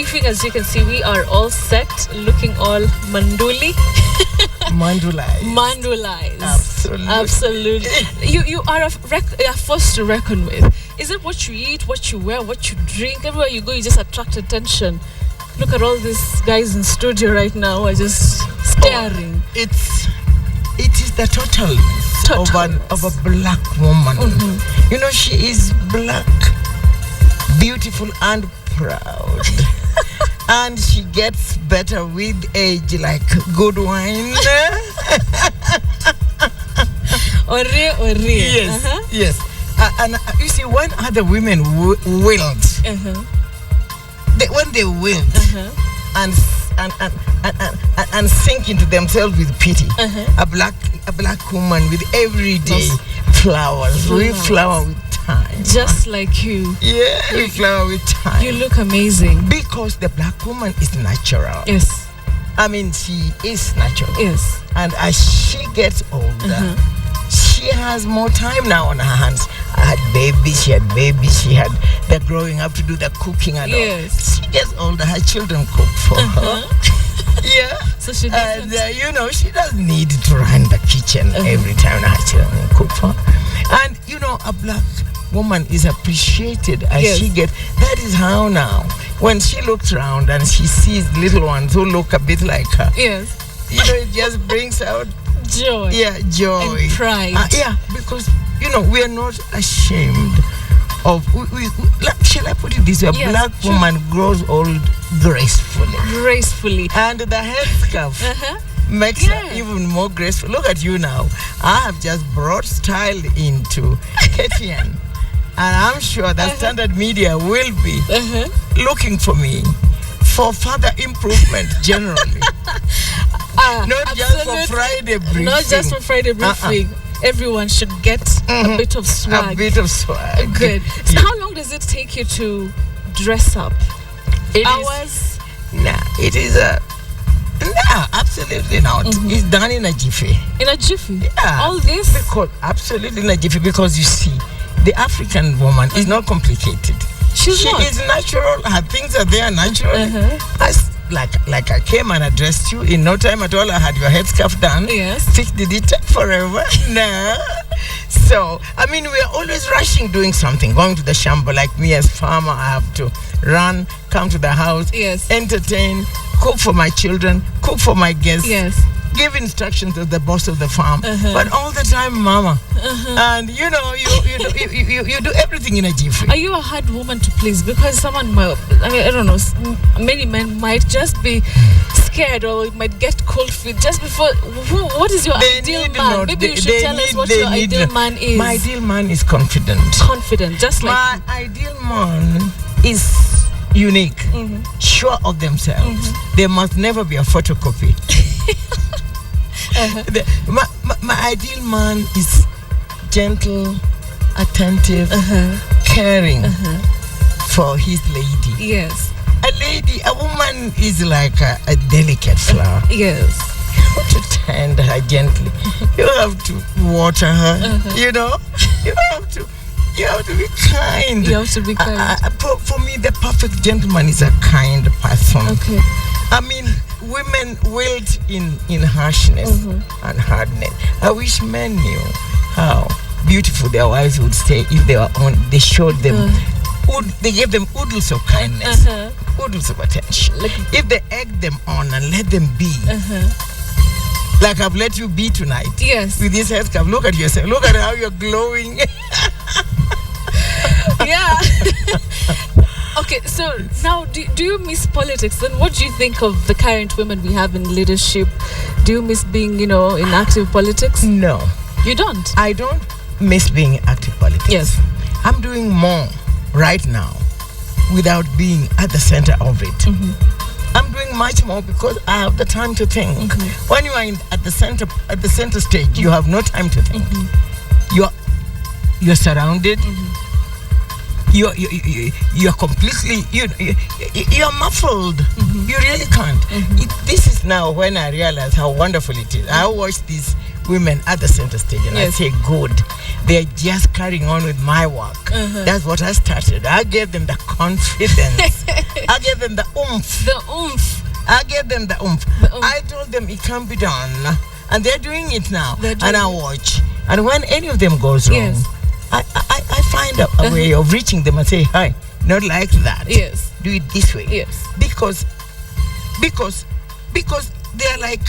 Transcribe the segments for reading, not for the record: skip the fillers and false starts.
briefing, as you can see, we are all set, looking all manduli. Mandulized. Absolutely. You are a force to reckon with. Is it what you eat, what you wear, what you drink? Everywhere you go, you just attract attention. Look at all these guys in studio right now are just staring. It is the totalness of a black woman. You know, she is black, beautiful and proud. And she gets better with age, like good wine. Yes, yes. And you see, when other women wilt, when they wilt and sink into themselves with pity, a black woman with everyday flowers, we flower with time. Just like you. Yeah, we flower with time. You look amazing. Because the black woman is natural. Yes. I mean, she is natural. Yes. And as she gets older, she has more time now on her hands. I had babies, she had the growing up to do the cooking and all. She gets older, her children cook for her. Yeah. So she doesn't. And, you know, she doesn't need to run the kitchen every time her children cook for her. And, you know, a black woman is appreciated as she gets. That is how now, when she looks around and she sees little ones who look a bit like her, you know, it just brings out joy. Yeah, joy. And pride. Yeah, because, you know, we are not ashamed of, shall I put it this way, a black woman grows old gracefully. And the headscarf makes her even more graceful. Look at you now. I have just brought style into Kenyan. And I'm sure that Standard Media will be looking for me for further improvement generally. Not just for Friday briefing. Not just for Friday briefing. Everyone should get a bit of swag. A bit of swag. Good. So how long does it take you to dress up? Hours? It is absolutely not. It's done in a jiffy. In a jiffy? Yeah. All this? Absolutely in a jiffy, because you see, the African woman is not complicated. She is natural. Her things are there naturally. Like I came and addressed you in no time at all. I had your headscarf done. Yes. Did it take forever? No. So, I mean, we are always rushing, doing something, going to the shamba. Like me as farmer, I have to run, come to the house, entertain, cook for my children, cook for my guests. Yes. Give instructions to the boss of the farm, but all the time, mama. And you know, you do everything in a jiffy. Are you a hard woman to please? Because someone might, I don't know, many men might just be scared or might get cold feet just before. What is your ideal man? Maybe you should tell us what your ideal man is. My ideal man is confident. Confident, just like my ideal man is unique, sure of themselves. There must never be a photocopy. My ideal man is gentle, attentive, caring for his lady. Yes. A woman is like a delicate flower. Yes. You have to tend her gently. You have to water her. You know, you have to be kind. You have to be kind. For me, the perfect gentleman is a kind person. Okay. I mean, women wilt in harshness and hardness. I wish men knew how beautiful their wives would stay if they showed them, they gave them oodles of kindness, oodles of attention. If they egged them on and let them be, like I've let you be tonight. Yes. With this headscarf, look at yourself. Look at how you're glowing. Yeah. Okay, so now do you miss politics? Then what do you think of the current women we have in leadership? Do you miss being, in active politics? No. You don't? I don't miss being in active politics. Yes. I'm doing more right now without being at the center of it. I'm doing much more because I have the time to think. When you are at the center stage, you have no time to think. You're surrounded. You're completely you're muffled. You really can't. This is now when I realize how wonderful it is. I watch these women at the center stage, and Yes. I say good. They're just carrying on with my work. That's what I started. I gave them the confidence. I gave them the oomph. The oomph. I gave them the oomph. The oomph. I told them it can be done, and they're doing it now. They're doing And I it. watch. And when any of them goes wrong, Yes. I find a way of reaching them and say, hi, not like that. Yes. Do it this way. Yes. Because they're like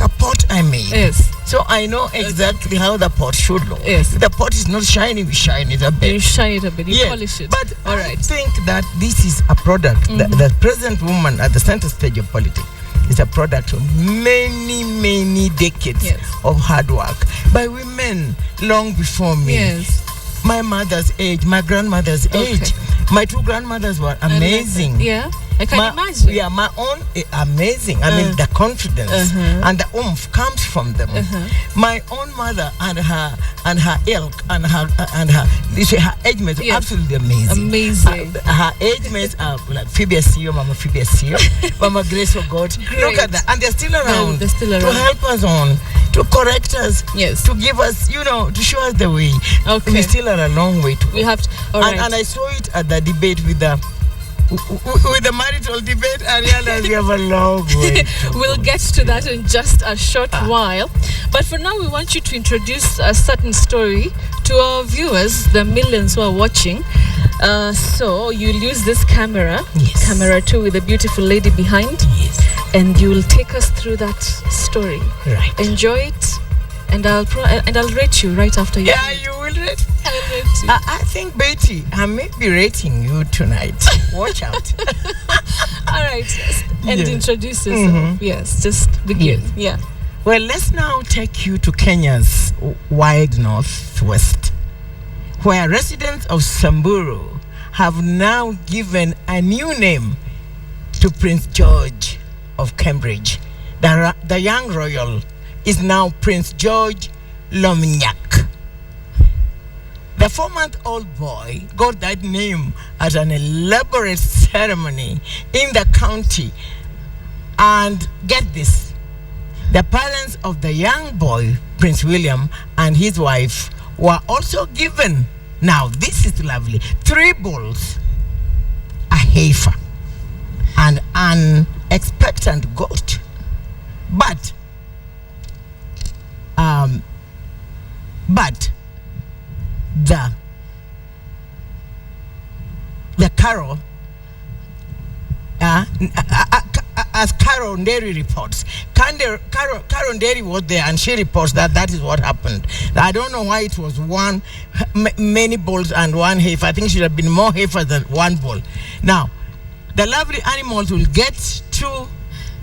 a pot I made. Yes. So I know exactly how the pot should look. Yes. If the pot is not shiny, we shine it a bit. You shine it a bit. You Yes, polish it. But all I right. think that this is a product. The present woman at the center stage of politics is a product of many decades Yes. of hard work by women long before me. Yes. My mother's age, my grandmother's age. My two grandmothers were amazing. Yeah. I can imagine. Yeah, my own amazing. I mean, the confidence and the oomph comes from them. My own mother and her ilk and her age mates are absolutely amazing. Amazing. Her age mates are like Phoebe Asio, Mama Phoebe Asio, Mama Grace of God. Look at that, and they're still around. They're still around to help us on, to correct us. Yes. To give us, to show us the way. Okay. We still are a long way to go. We have to. All right. And I saw it at the debate with the marital debate. I realized we have a long way. We'll get to that in just a short while. But for now, we want you to introduce a certain story to our viewers, the millions who are watching. So you'll use this camera, Yes. camera 2 with a beautiful lady behind, Yes. and you'll take us through that story. Right. Enjoy it, and I'll rate you right after you. Yeah, you will rate. I'll rate you. I think, Betty, I may be rating you tonight. Watch out. All right, and Yeah. introduce yourself. Yes, just begin. Yeah. Well, let's now take you to Kenya's wild northwest, where residents of Samburu have now given a new name to Prince George of Cambridge. The young royal is now Prince George Lomnyak. The 4-month-old boy got that name at an elaborate ceremony in the county. And get this, the parents of the young boy, Prince William, and his wife were also given, now this is lovely, 3 bulls, a heifer, and an expectant goat. But the Carol, as Carol Nderi reports, Carol Nderi was there, and she reports that is what happened. I don't know why it was many bulls and 1 heifer. I think it should have been more heifer than 1 bull. Now, the lovely animals will get to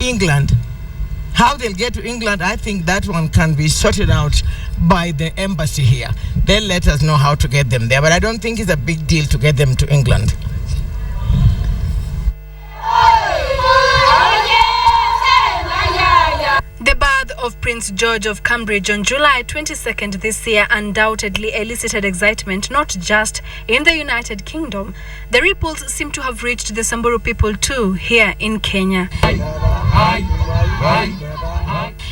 England. How they'll get to England, I think that one can be sorted out by the embassy here. They'll let us know how to get them there, but I don't think it's a big deal to get them to England. The birth of Prince George of Cambridge on July 22nd this year undoubtedly elicited excitement not just in the United Kingdom. The ripples seem to have reached the Samburu people too here in Kenya.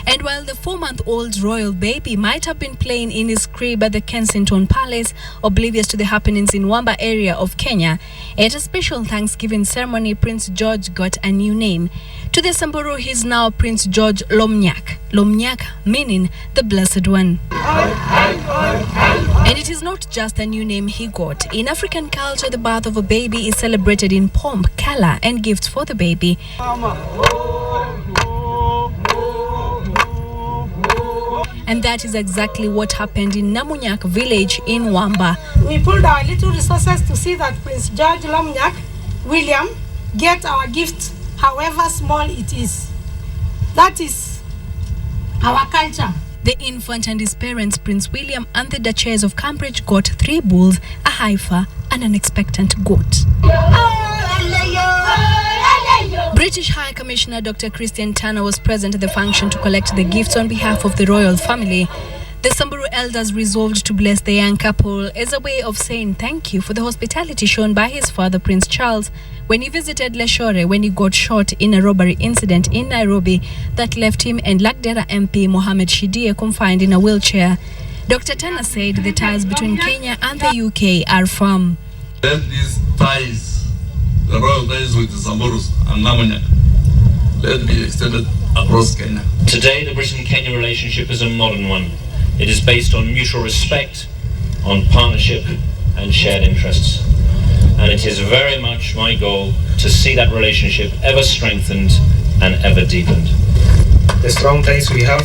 And while the 4-month-old royal baby might have been playing in his crib at the Kensington Palace, oblivious to the happenings in Wamba area of Kenya, at a special Thanksgiving ceremony, Prince George got a new name. To the Samburu, he is now Prince George Lomnyak. Lomnyak meaning the Blessed One. And it is not just a new name he got. In African culture, the birth of a baby is celebrated in pomp, color, and gifts for the baby. And that is exactly what happened in Namunyak village in Wamba. We pulled our little resources to see that Prince George Lomnyak William get our gift, however small it is. That is our culture. The infant and his parents, Prince William and the Duchess of Cambridge, got 3 bulls, a heifer, and an expectant goat. British High Commissioner Dr. Christian Turner was present at the function to collect the gifts on behalf of the royal family. The Samburu elders resolved to bless the young couple as a way of saying thank you for the hospitality shown by his father, Prince Charles, when he visited Leshore when he got shot in a robbery incident in Nairobi that left him and Lagdera MP Mohammed Shidie confined in a wheelchair. Dr. Tana said the ties between Kenya and the UK are firm. Let these ties, the royal ties with the Samburus and Namunyak, let be extended across Kenya. Today, the Britain-Kenya relationship is a modern one. It is based on mutual respect, on partnership and shared interests. And it is very much my goal to see that relationship ever strengthened and ever deepened. The strong ties we have,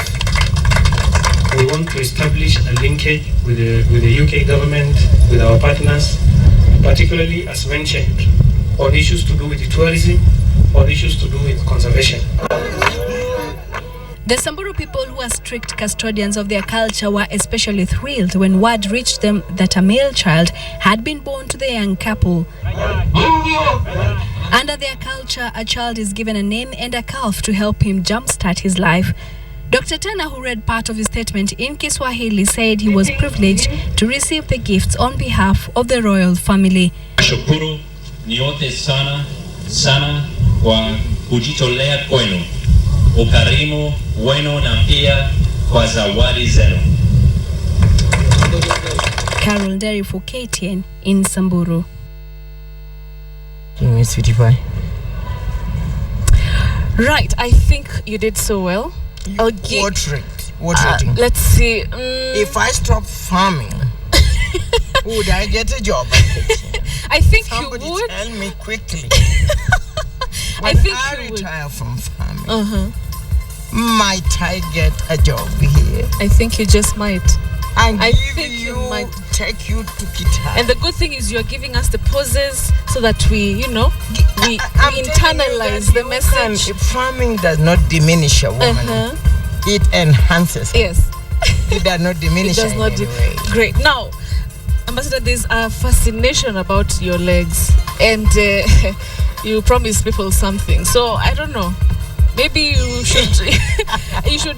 we want to establish a linkage with the UK government, with our partners, particularly as mentioned, on issues to do with tourism, or issues to do with conservation. The Samburu people, who are strict custodians of their culture, were especially thrilled when word reached them that a male child had been born to the young couple. Under their culture, a child is given a name and a calf to help him jumpstart his life. Dr. Tana, who read part of his statement in Kiswahili, said he was privileged to receive the gifts on behalf of the royal family. Shukuru nyote sana sana kwa kujitolea kwenu, ukarimu wenu na pia kwa zawadi zenu. Carol Derry for KTN in Samburu. Sweetie pie. Right, I think you did so well. What rating? Let's see. If I stop farming, would I get a job? I think Somebody you would. tell me quickly. I When think I you would. retire from farming, might I get a job here? I think you just might. And I give think you you, might. take you to guitar. And the good thing is you're giving us the poses so that we, we I'm telling you internalize that the you message. can- farming does not diminish a woman. It enhances her. Yes, It does not it diminish does her not. in any way. Great. Now, Ambassador, there's a fascination about your legs, and you promise people something. So I don't know. Maybe you should you should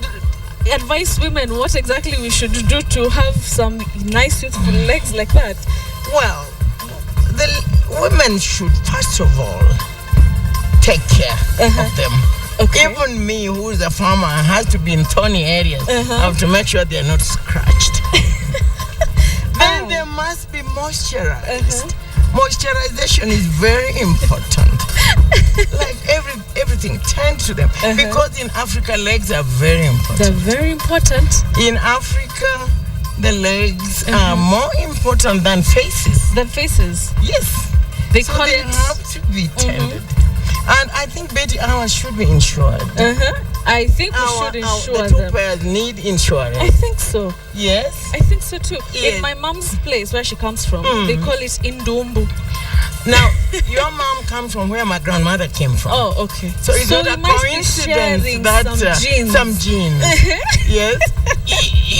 advise women what exactly we should do to have some nice, youthful legs like that. Well, the women should first of all take care of them. Okay. Even me, who's a farmer, has to be in thorny areas. I have to make sure they're not scratched. Then they must be moisturized. Moisturization is very important. Like everything, tend to them. Because in Africa, legs are very important. They're very important. In Africa, the legs are more important than faces. Than faces. Yes. They So call they it. have to be tended. And I think baby hours should be insured. I think we should The insure two them. pairs need insurance. I think so. Yes. I think so too. Yes. In my mom's place where she comes from, they call it Indumbu. Now, your mom comes from where my grandmother came from. Oh, okay. So it's not we a must be coincidence sharing that some genes. Yes.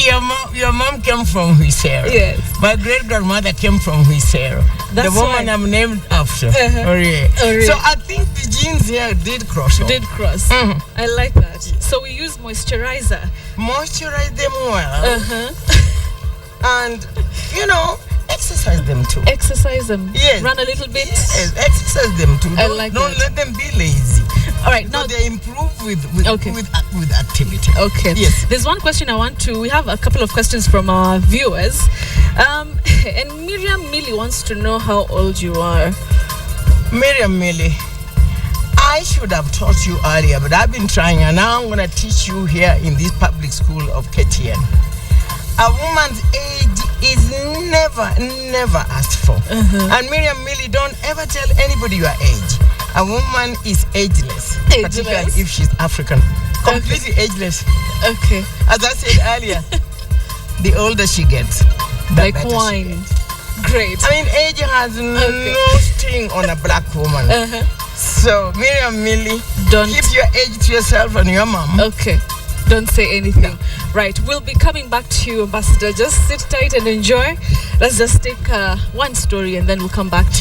Your mom came from Huisero. Yes. My great grandmother came from Huisero. That's the woman why. I'm named after. Orie. So I think the genes here did cross over. Did cross. I like that. So we use moisturizer. Moisturize them well. And, exercise them too. Exercise them. Yes. Run a little bit. Yes, exercise them too. I Don't, like don't that. let them be lazy. All right. Now, Now they improve with Okay. with activity. okay. Yes. There's one question we have a couple of questions from our viewers. And Miriam Millie wants to know how old you are. Miriam Millie, I should have taught you earlier, but I've been trying, and now I'm going to teach you here in this public school of KTN. A woman's age is never asked for. And Miriam Millie, don't ever tell anybody your age. A woman is ageless, particularly if she's African. Completely ageless. Okay. As I said earlier, the older she gets, the Like better she wine. gets. Great. I mean, age has no sting on a black woman. So, Miriam Millie, Don't. keep your age to yourself and your mom. Okay. Don't say anything. Right. We'll be coming back to you, Ambassador. Just sit tight and enjoy. Let's just take one story and then we'll come back to you.